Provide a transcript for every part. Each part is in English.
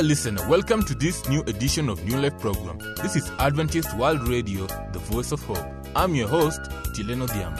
Dear listener, welcome to this new edition of New Life program. This is Adventist World Radio, the voice of hope. I'm your host, Tileno Diam.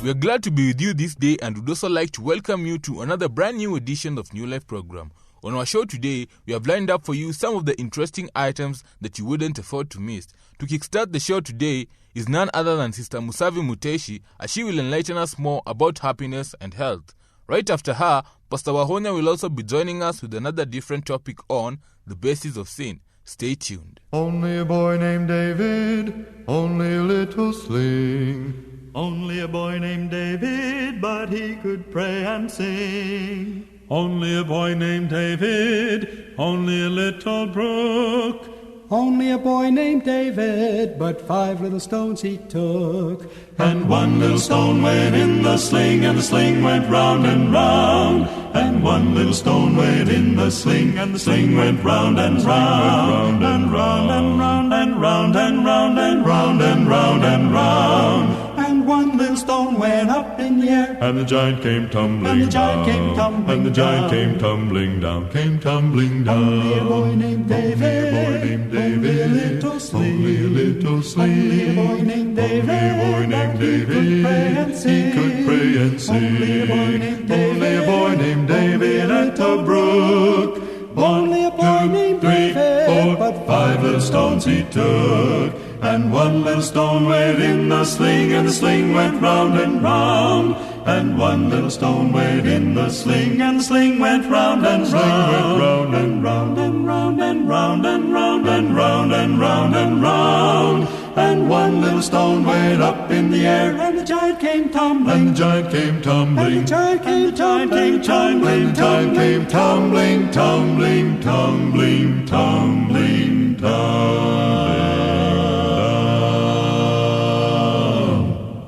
We are glad to be with you this day and would also like to welcome you to another brand new edition of New Life program. On our show today, we have lined up for you some of the interesting items that you wouldn't afford to miss. To kickstart the show today is none other than Sister Musavi Muteshi, as she will enlighten us more about happiness and health. Right after her, Pastor Wahonya will also be joining us with another different topic on the basis of sin. Stay tuned. Only a boy named David, only a little sling. Only a boy named David, but he could pray and sing. Only a boy named David, only a little brook. Only a boy named David, but 5 little stones he took. And 1 little stone went in the sling, and the sling went round and round. And 1 little stone went in the sling, and the sling went round and round. And round and round and round and round and round and round and round. And 1 little stone went up in the air, And the giant came tumbling and the giant down. came tumbling And the giant down. came tumbling down, came tumbling down. Only a boy named David, Only a boy named David, only a little sling. only a little sling. Only a boy named David, Only a boy named but he David, could pray and sing. he could pray and sing. Only a boy named David, Only a boy named David at the brook. Only a boy named 3, David, 4, but 5 little stones he took. And 1 little stone went in the sling, and the sling went round and round. And 1 little stone went in the sling, and the sling went round and round. And round and round and round and round and round and round and round. And 1 little stone went up in the air, and the giant came tumbling. and the giant came tumbling. And the giant came tumbling, And the giant came tumbling, tumbling, tumbling, tumbling, tumbling.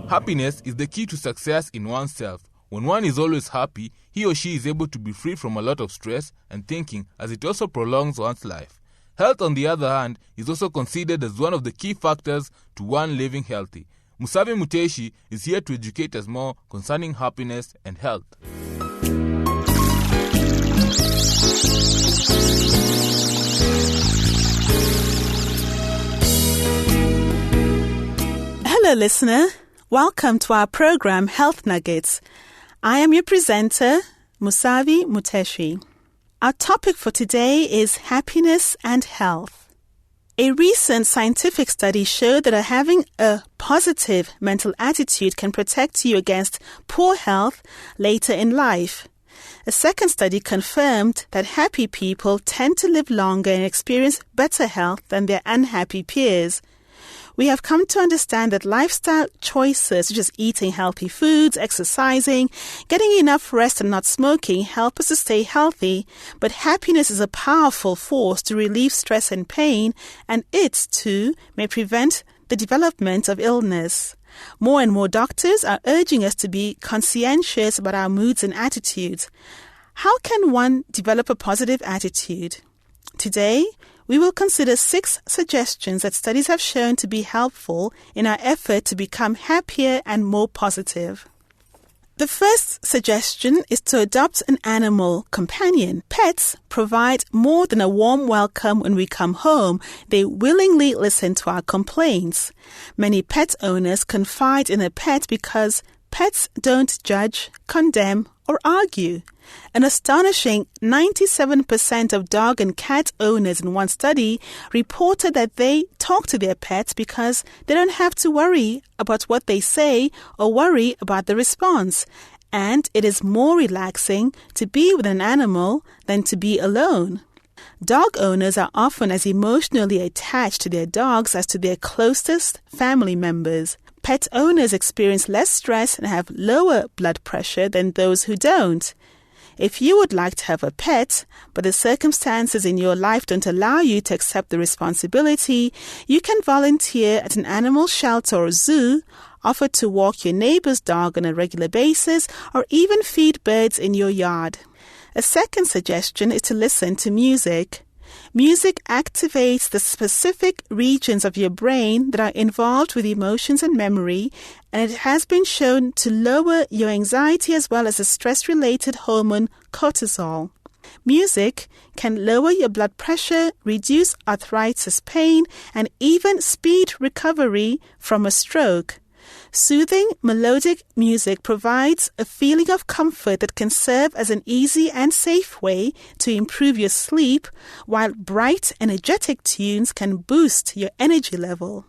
Happiness is the key to success in oneself. When one is always happy, he or she is able to be free from a lot of stress and thinking, as it also prolongs one's life. Health, on the other hand, is also considered as one of the key factors to one living healthy. Musavi Muteshi is here to educate us more concerning happiness and health. Hello, listener. Welcome to our program, Health Nuggets. I am your presenter, Musavi Muteshi. Our topic for today is happiness and health. A recent scientific study showed that having a positive mental attitude can protect you against poor health later in life. A second study confirmed that happy people tend to live longer and experience better health than their unhappy peers. We have come to understand that lifestyle choices such as eating healthy foods, exercising, getting enough rest and not smoking help us to stay healthy, but happiness is a powerful force to relieve stress and pain, and it, too, may prevent the development of illness. More and more doctors are urging us to be conscientious about our moods and attitudes. How can one develop a positive attitude? Today, we will consider 6 suggestions that studies have shown to be helpful in our effort to become happier and more positive. The first suggestion is to adopt an animal companion. Pets provide more than a warm welcome when we come home. They willingly listen to our complaints. Many pet owners confide in a pet because pets don't judge, condemn, or argue. An astonishing 97% of dog and cat owners in one study reported that they talk to their pets because they don't have to worry about what they say or worry about the response. And it is more relaxing to be with an animal than to be alone. Dog owners are often as emotionally attached to their dogs as to their closest family members. Pet owners experience less stress and have lower blood pressure than those who don't. If you would like to have a pet, but the circumstances in your life don't allow you to accept the responsibility, you can volunteer at an animal shelter or zoo, offer to walk your neighbor's dog on a regular basis, or even feed birds in your yard. A second suggestion is to listen to music. Music activates the specific regions of your brain that are involved with emotions and memory, and it has been shown to lower your anxiety as well as the stress-related hormone cortisol. Music can lower your blood pressure, reduce arthritis pain, and even speed recovery from a stroke. Soothing, melodic music provides a feeling of comfort that can serve as an easy and safe way to improve your sleep, while bright, energetic tunes can boost your energy level.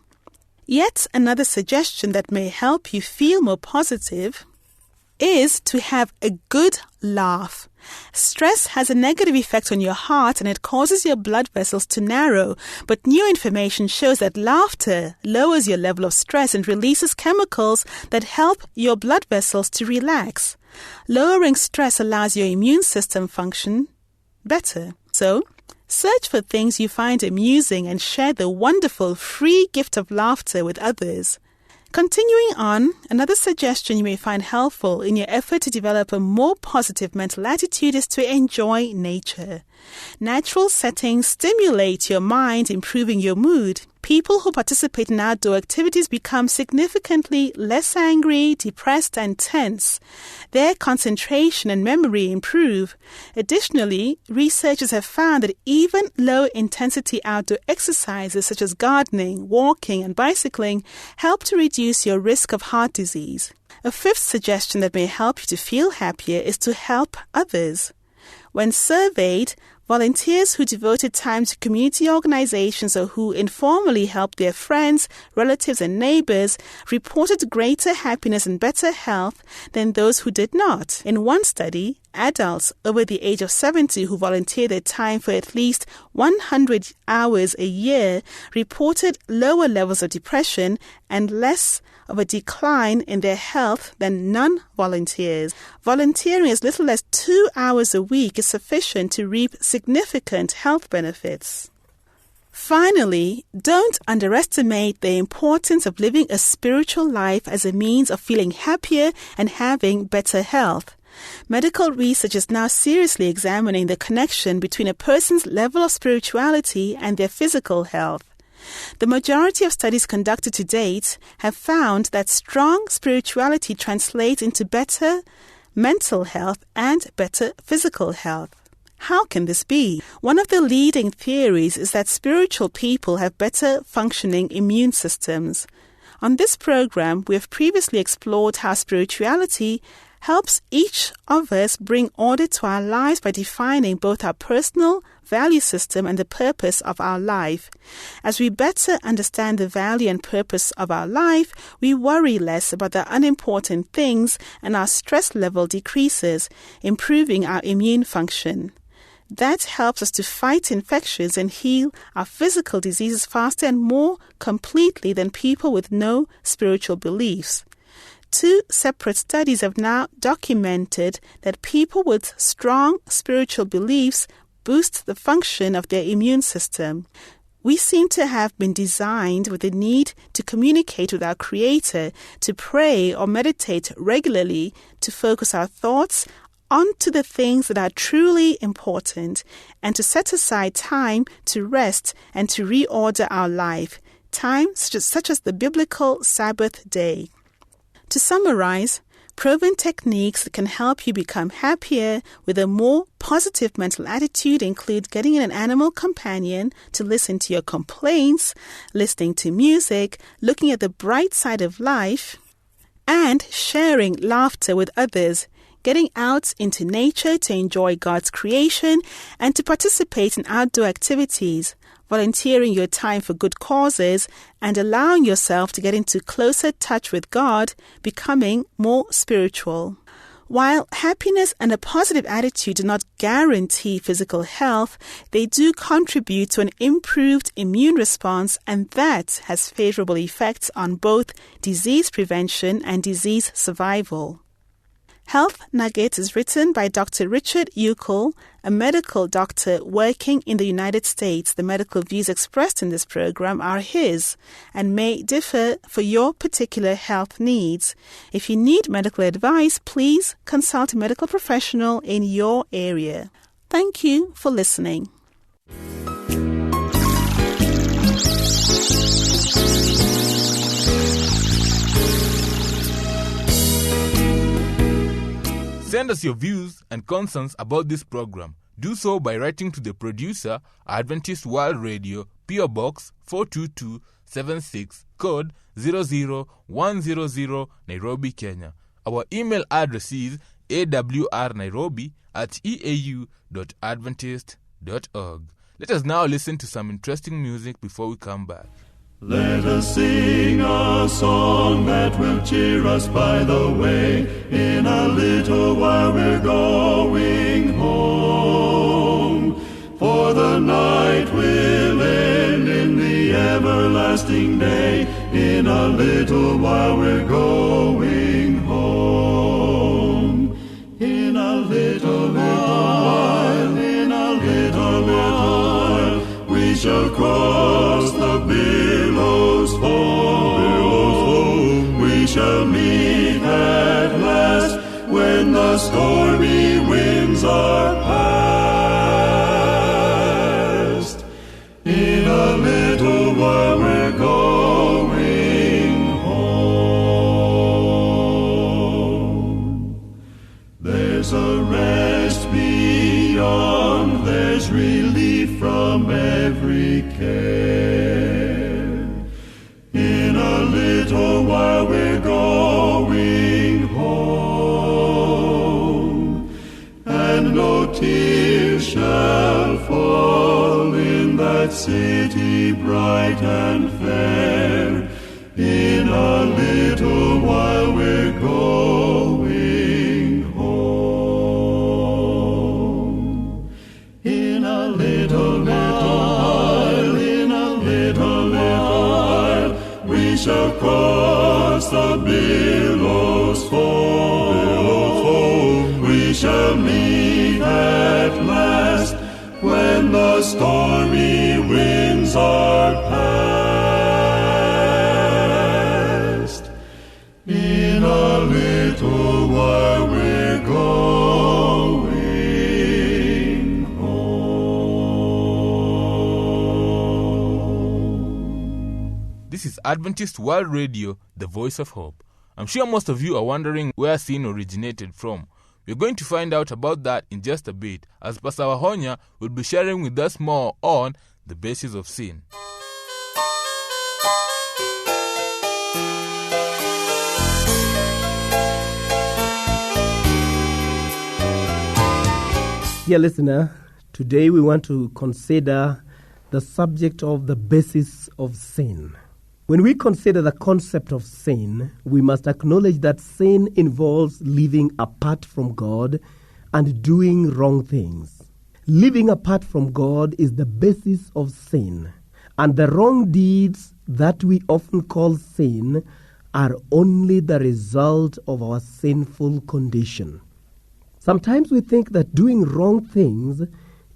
Yet another suggestion that may help you feel more positive is to have a good laugh. Stress has a negative effect on your heart and it causes your blood vessels to narrow, but new information shows that laughter lowers your level of stress and releases chemicals that help your blood vessels to relax. Lowering stress allows your immune system function better. So, search for things you find amusing and share the wonderful free gift of laughter with others. Continuing on, another suggestion you may find helpful in your effort to develop a more positive mental attitude is to enjoy nature. Natural settings stimulate your mind, improving your mood. People who participate in outdoor activities become significantly less angry, depressed, and tense. Their concentration and memory improve. Additionally, researchers have found that even low-intensity outdoor exercises such as gardening, walking, and bicycling help to reduce your risk of heart disease. A fifth suggestion that may help you to feel happier is to help others. When surveyed, volunteers who devoted time to community organizations or who informally helped their friends, relatives, and neighbors reported greater happiness and better health than those who did not. In one study, adults over the age of 70 who volunteered their time for at least 100 hours a year reported lower levels of depression and less of a decline in their health than non-volunteers. Volunteering as little as 2 hours a week is sufficient to reap significant health benefits. Finally, don't underestimate the importance of living a spiritual life as a means of feeling happier and having better health. Medical research is now seriously examining the connection between a person's level of spirituality and their physical health. The majority of studies conducted to date have found that strong spirituality translates into better mental health and better physical health. How can this be? One of the leading theories is that spiritual people have better functioning immune systems. On this program, we have previously explored how spirituality helps each of us bring order to our lives by defining both our personal value system and the purpose of our life. As we better understand the value and purpose of our life, we worry less about the unimportant things and our stress level decreases, improving our immune function. That helps us to fight infections and heal our physical diseases faster and more completely than people with no spiritual beliefs. 2 separate studies have now documented that people with strong spiritual beliefs boost the function of their immune system. We seem to have been designed with the need to communicate with our Creator, to pray or meditate regularly, to focus our thoughts onto the things that are truly important, and to set aside time to rest and to reorder our life, time such as the biblical Sabbath day. To summarize, proven techniques that can help you become happier with a more positive mental attitude include getting an animal companion to listen to your complaints, listening to music, looking at the bright side of life, and sharing laughter with others, getting out into nature to enjoy God's creation and to participate in outdoor activities, volunteering your time for good causes, and allowing yourself to get into closer touch with God, becoming more spiritual. While happiness and a positive attitude do not guarantee physical health, they do contribute to an improved immune response, and that has favorable effects on both disease prevention and disease survival. Health Nuggets is written by Dr. Richard Uckel, a medical doctor working in the United States. The medical views expressed in this program are his and may differ for your particular health needs. If you need medical advice, please consult a medical professional in your area. Thank you for listening. Send us your views and concerns about this program. Do so by writing to the producer, Adventist World Radio, P.O. Box 42276, code 00100, Nairobi, Kenya. Our email address is awrnairobi@eau.adventist.org. Let us now listen to some interesting music before we come back. Let us sing a song that will cheer us by the way. In a little while we're going home, for the night will end in the everlasting day. In a little while we're going home. In a little while, in a little while, we shall cross the billows foam. We shall meet at last when the stormy winds are past. In a little while we're going home. There's a rest beyond, there's relief from every care. In a little while we're going home, and no tears shall fall in that city bright and fair. In a little while we're going home. In a little while, in a little while, we shall cross the billows foam. We shall meet at last when the stormy winds are past. In a little while we're going home. This is Adventist World Radio, the voice of hope. I'm sure most of you are wondering where sin originated from. We're going to find out about that in just a bit, as Pastor Wahonya will be sharing with us more on the basis of sin. Dear listener, today we want to consider the subject of the basis of sin. When we consider the concept of sin, we must acknowledge that sin involves living apart from God and doing wrong things. Living apart from God is the basis of sin, and the wrong deeds that we often call sin are only the result of our sinful condition. Sometimes we think that doing wrong things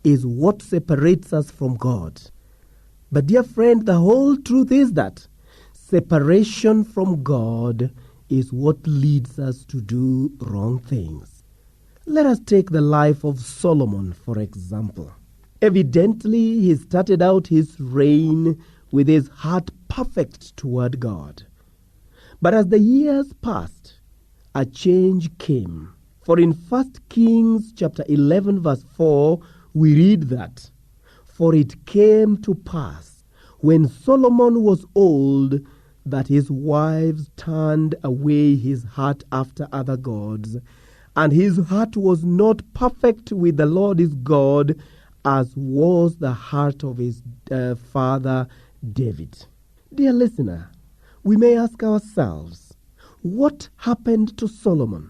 is what separates us from God. But dear friend, the whole truth is that separation from God is what leads us to do wrong things. Let us take the life of Solomon, for example. Evidently, he started out his reign with his heart perfect toward God. But as the years passed, a change came. For in 1 Kings chapter 11 verse 4, we read that, "For it came to pass, when Solomon was old, that his wives turned away his heart after other gods, and his heart was not perfect with the Lord his God, as was the heart of his father David." Dear listener, we may ask ourselves, what happened to Solomon?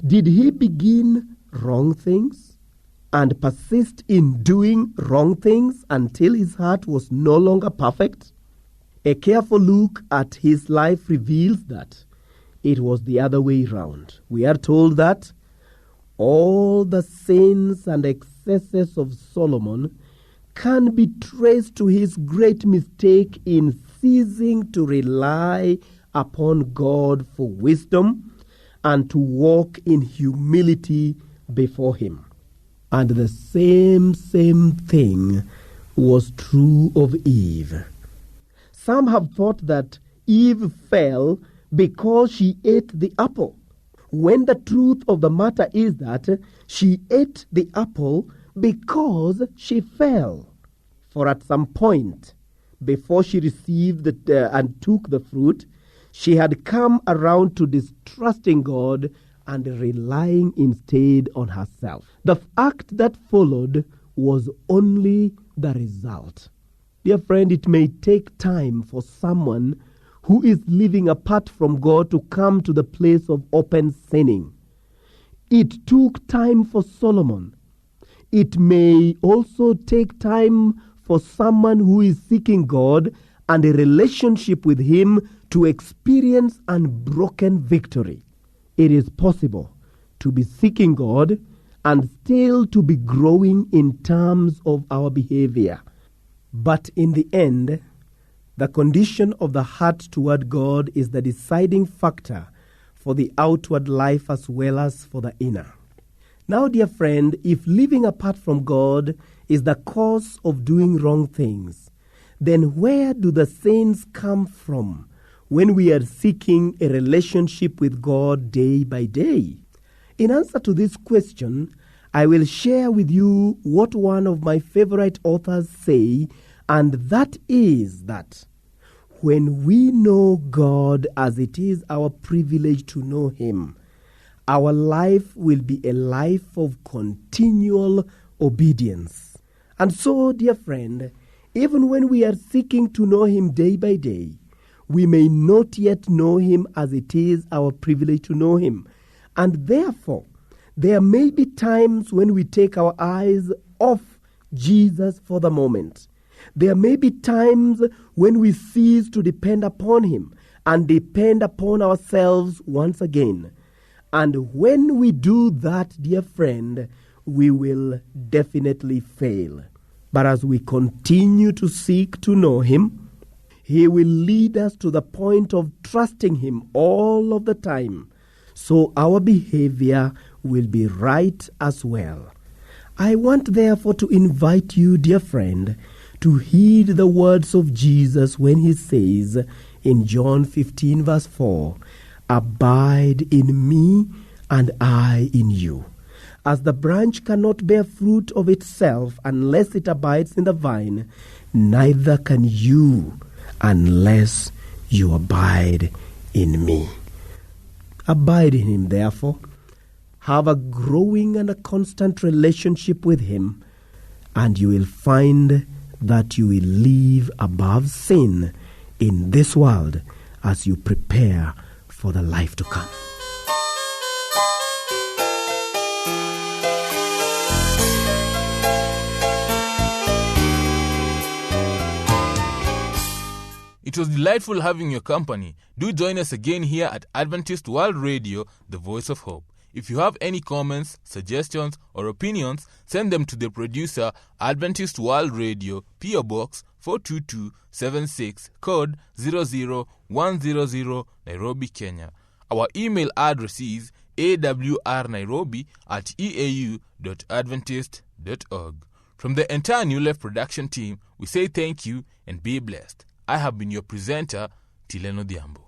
Did he begin wrong things and persist in doing wrong things until his heart was no longer perfect? A careful look at his life reveals that it was the other way round. We are told that all the sins and excesses of Solomon can be traced to his great mistake in ceasing to rely upon God for wisdom and to walk in humility before him. And the same thing was true of Eve. Some have thought that Eve fell because she ate the apple, when the truth of the matter is that she ate the apple because she fell. For at some point, before she received and took the fruit, she had come around to distrusting God and relying instead on herself. The act that followed was only the result. Dear friend, it may take time for someone who is living apart from God to come to the place of open sinning. It took time for Solomon. It may also take time for someone who is seeking God and a relationship with Him to experience unbroken victory. It is possible to be seeking God and still to be growing in terms of our behavior. But in the end, the condition of the heart toward God is the deciding factor for the outward life as well as for the inner. Now, dear friend, if living apart from God is the cause of doing wrong things, then where do the sins come from when we are seeking a relationship with God day by day? In answer to this question, I will share with you what one of my favorite authors say, and that is that when we know God as it is our privilege to know Him, our life will be a life of continual obedience. And so, dear friend, even when we are seeking to know Him day by day, we may not yet know Him as it is our privilege to know Him. And therefore, there may be times when we take our eyes off Jesus for the moment. There may be times when we cease to depend upon Him and depend upon ourselves once again. And when we do that, dear friend, we will definitely fail. But as we continue to seek to know Him, He will lead us to the point of trusting Him all of the time, so our behavior will be right as well. I want therefore to invite you, dear friend, to heed the words of Jesus when He says in John 15 verse 4, "Abide in me and I in you. As the branch cannot bear fruit of itself unless it abides in the vine, neither can you unless you abide in me." Abide in Him, therefore. Have a growing and a constant relationship with Him, and you will find that you will live above sin in this world as you prepare for the life to come. It was delightful having your company. Do join us again here at Adventist World Radio, the Voice of Hope. If you have any comments, suggestions, or opinions, send them to the producer, Adventist World Radio, P.O. Box 42276, code 00100, Nairobi, Kenya. Our email address is awrnairobi@eau.adventist.org. From the entire New Life production team, we say thank you and be blessed. I have been your presenter, Tileno Diambo.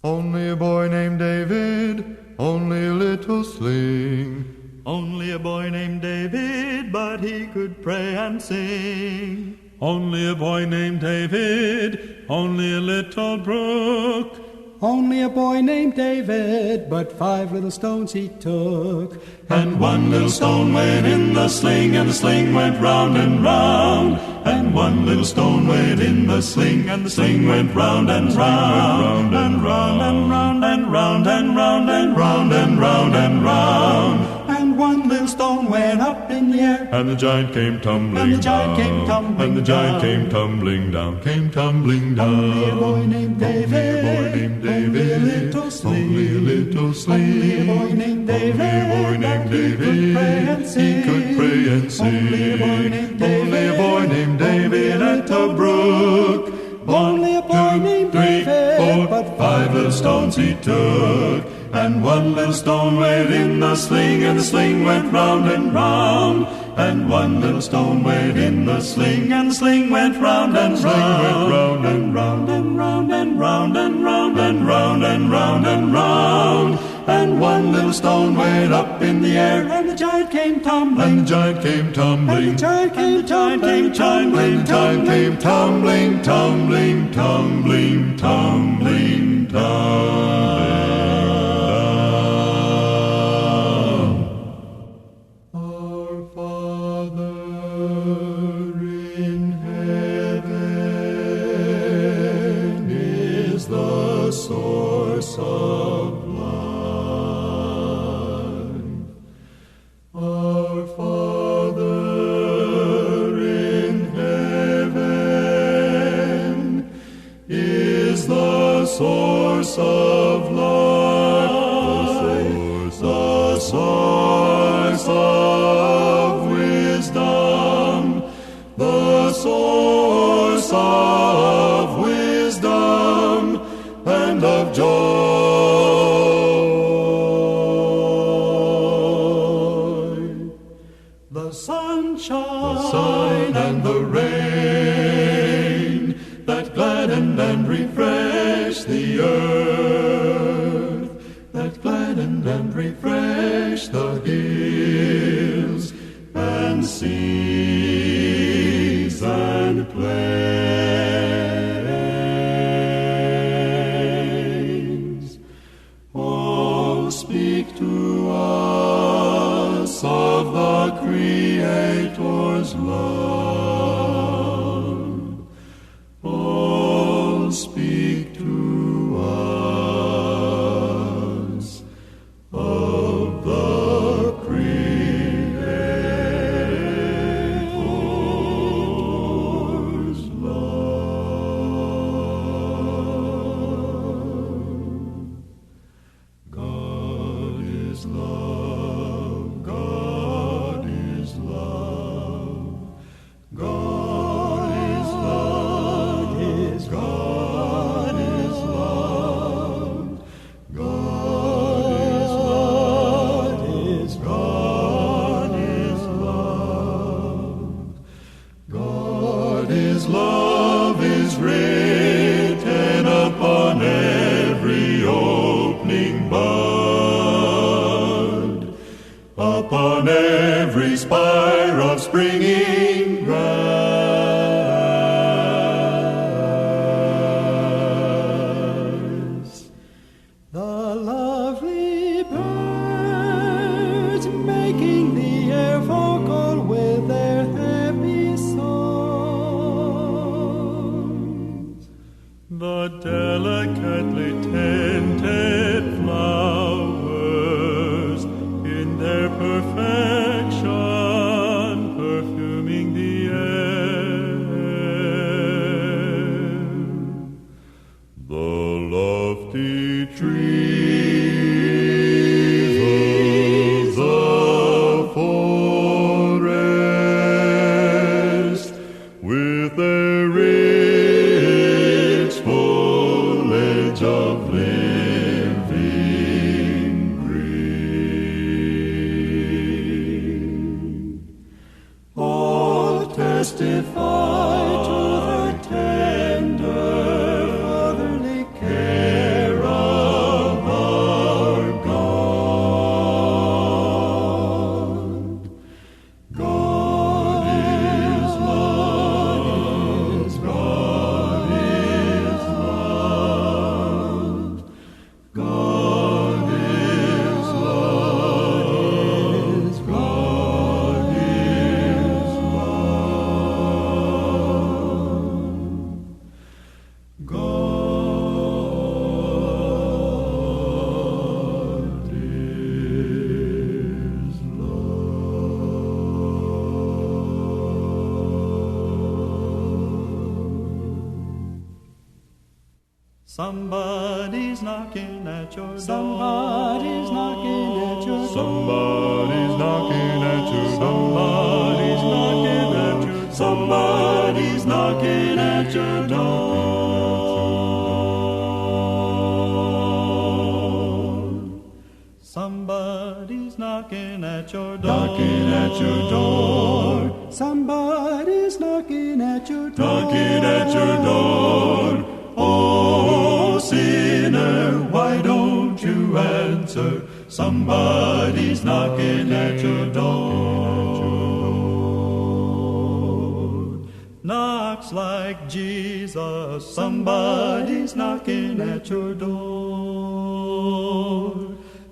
Only a boy named David, only a little sling. Only a boy named David, but he could pray and sing. Only a boy named David, only a little brook. Only a boy named David, but 5 little stones he took. And one little stone went in the sling, and the sling went round and round. And one little stone went in the sling, and the sling went round and round, and round and round and round and round and round and round and round. And one little stone went up in the air, and the giant came tumbling and the giant down. came tumbling And the giant down. came tumbling down, came tumbling down. Only a boy named David, only a boy named David, only a little sling. only a little sling. Only a boy named David, only a boy named he could pray and David, sing. he could pray and sing. Only a boy named Only a boy named David at the brook. Only a boy named 3, David, 4, but 5 little stones he took, and one little stone went in the sling, and the sling went round and round. And one little stone went in the sling, and the sling went round and round, and round and round and round and round and round and round and round. and one little stone went up in the air, and the giant came tumbling, and the giant came tumbling, and the giant came tumbling, tumbling, tumbling, tumbling, tumbling, tumbling, tumbling, tumbling. Source of life. Our Father in heaven is the source of life, the source of wisdom, the source of wisdom and of joy. The sunshine and the rain that gladdened and refreshed the earth, that gladdened and refreshed the hills and seas and plains. Oh, speak to us of the Creator's love. Oh, speak to us of the Creator's love. God is love. God is love. God is love. God is love. God is love. God is love. God is love is written upon every opening bud, upon every spire of springing grass. The lovely birds making the air vocal with their happy songs. The delicately tinted flowers in their perfection, perfuming the air. The lofty trees of the forest with their rich foliage of living green. All testify to the tender fatherly care of our God. God is love. God is love. God is love. God is love. God is love. Somebody's knocking at your door. Somebody's knocking at your door. Somebody's knocking at your door. Somebody's knocking at your door. Somebody's knocking at your door. Knocking at your door. Somebody's knocking at your door. Knocking at your door. Oh, sinner, why don't you answer? somebody's knocking at your door. Knocks like Jesus, somebody's knocking at your door.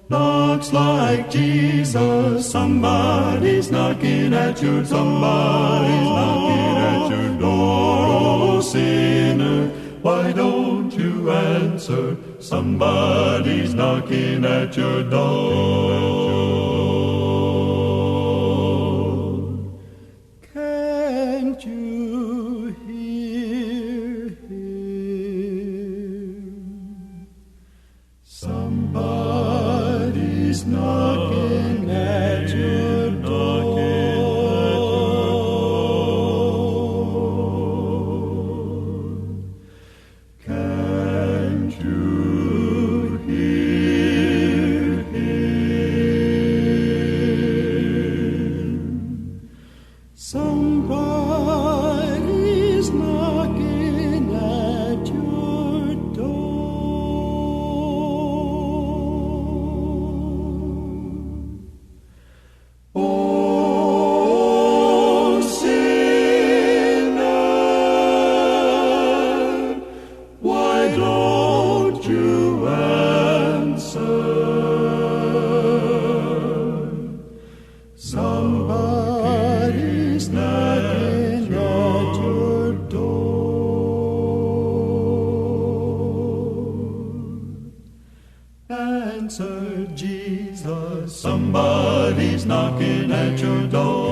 Knocks like Jesus, somebody's knocking at your door. Somebody's knocking at your door. Oh, sinner, why don't you answer? Somebody's knocking at your door. Can't you hear him? Somebody's knocking at your door. Can't you hear him? Somebody's knocking at your door. Oh, sinner, why don't you answer? Somebody's knocking at your door. Answer, Jesus. Somebody's knocking at your door.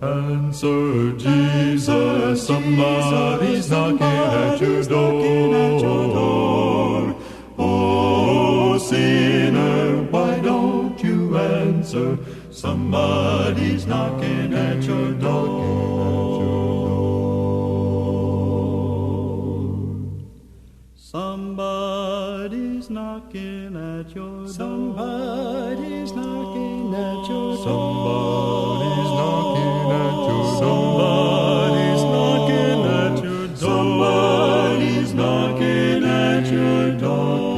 Answer, Jesus. Somebody's knocking at your door. Oh, sinner, why don't you answer? Somebody's knocking at your door. Somebody's knocking at your door. Somebody's knocking at your door. Somebody's knocking at your door. Somebody's knocking at your door.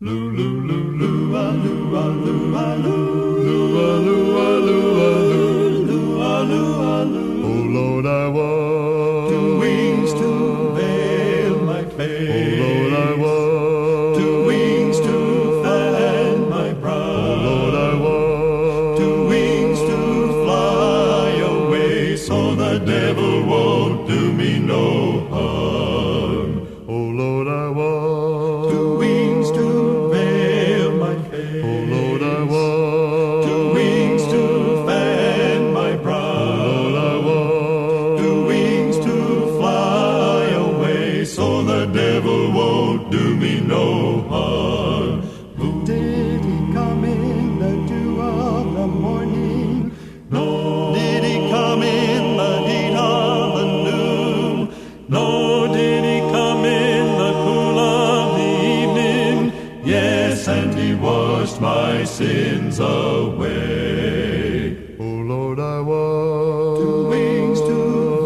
Loo loo loo loo ah loo ah loo ah loo loo ah loo ah loo ah loo loo ah loo ah loo. Oh Lord, I want 2 wings to veil my face. Oh Lord, I want 2 wings to fan my brow. Oh Lord, I want 2 wings to fly away, so the devil won't do me no harm. Oh Lord, I want 2 wings to veil my face. Oh Lord, I want 2 wings to fan my brow. Oh Lord, I want 2 wings to fly away, so the devil won't do me no harm. Did he come in the dew of the morning? No. Did he come in the heat of the noon? No. Did he come in the cool of the evening? Yes, and he washed my sins away. Oh Lord, I want 2 wings to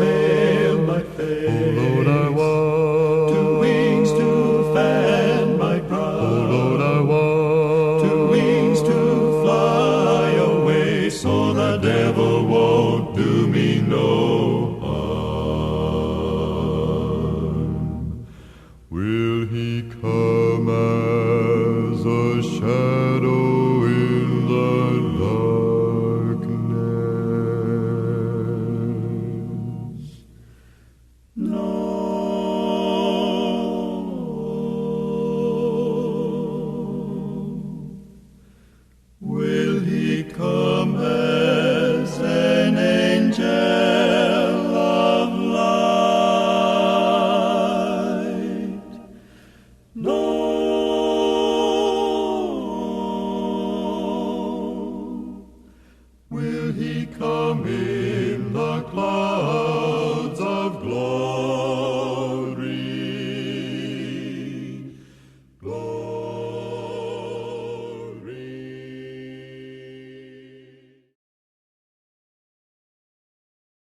veil my face. Oh Lord, I want 2 wings to fan my brow. Oh Lord, I want 2 wings to fly away, so the devil won't do me no harm. Will he come as a shadow in the darkness? No. Will he come as an angel of light? No. Will he come in